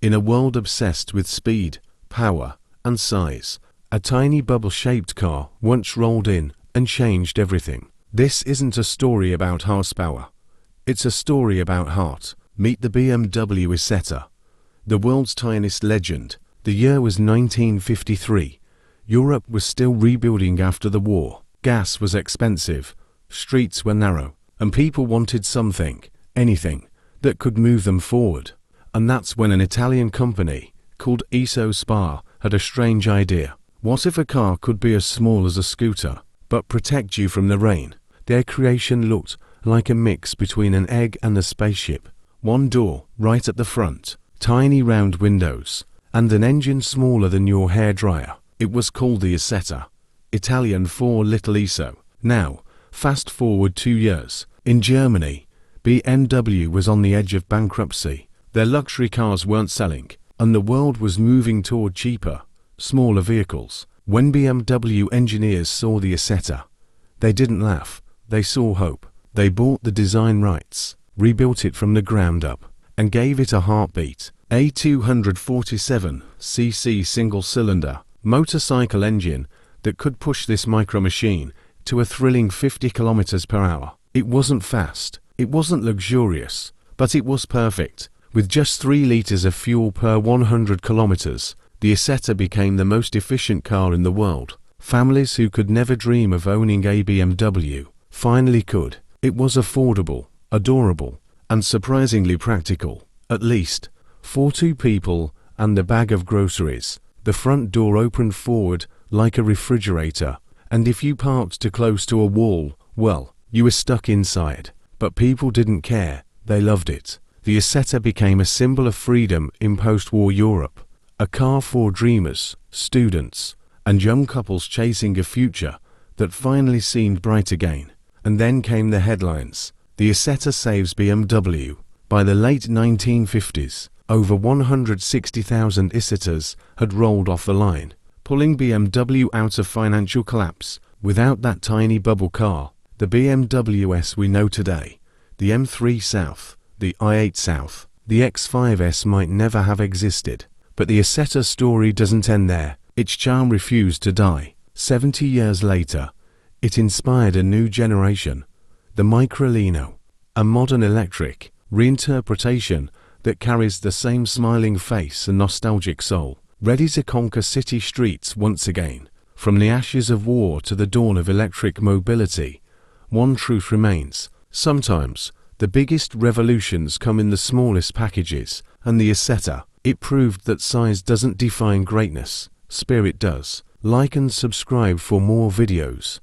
In a world obsessed with speed, power, and size, a tiny bubble-shaped car once rolled in and changed everything. This isn't a story about horsepower. It's a story about heart. Meet the BMW Isetta, the world's tiniest legend. The year was 1953. Europe was still rebuilding after the war. Gas was expensive, streets were narrow, and people wanted something, anything, that could move them forward. And that's when an Italian company called Isetta had a strange idea. What if a car could be as small as a scooter, but protect you from the rain? Their creation looked like a mix between an egg and a spaceship. One door right at the front, tiny round windows, and an engine smaller than your hairdryer. It was called the Isetta, Italian for Little Iso. Now, fast forward 2 years. In Germany, BMW was on the edge of bankruptcy. Their luxury cars weren't selling, and the world was moving toward cheaper, smaller vehicles. When BMW engineers saw the Isetta, they didn't laugh, they saw hope. They bought the design rights, rebuilt it from the ground up, and gave it a heartbeat. A 247cc single-cylinder motorcycle engine that could push this micro machine to a thrilling 50 km/h. It wasn't fast, it wasn't luxurious, but it was perfect. With just 3 liters of fuel per 100 kilometers, the Isetta became the most efficient car in the world. Families who could never dream of owning a BMW finally could. It was affordable, adorable, and surprisingly practical, at least for 2 people and a bag of groceries. The front door opened forward like a refrigerator, and if you parked too close to a wall, well, you were stuck inside. But people didn't care, they loved it. The Isetta became a symbol of freedom in post-war Europe, a car for dreamers, students, and young couples chasing a future that finally seemed bright again. And then came the headlines. The Isetta saves BMW. By the late 1950s, over 160,000 Isettas had rolled off the line, pulling BMW out of financial collapse. Without that tiny bubble car, the BMW S we know today, the M3 South, the i8 South, the X5S might never have existed. But the Isetta story doesn't end there. Its charm refused to die. 70 years later, it inspired a new generation, the Microlino, a modern electric reinterpretation that carries the same smiling face and nostalgic soul, ready to conquer city streets once again. From the ashes of war to the dawn of electric mobility, one truth remains. Sometimes, the biggest revolutions come in the smallest packages, and the Isetta, it proved that size doesn't define greatness, spirit does. Like and subscribe for more videos.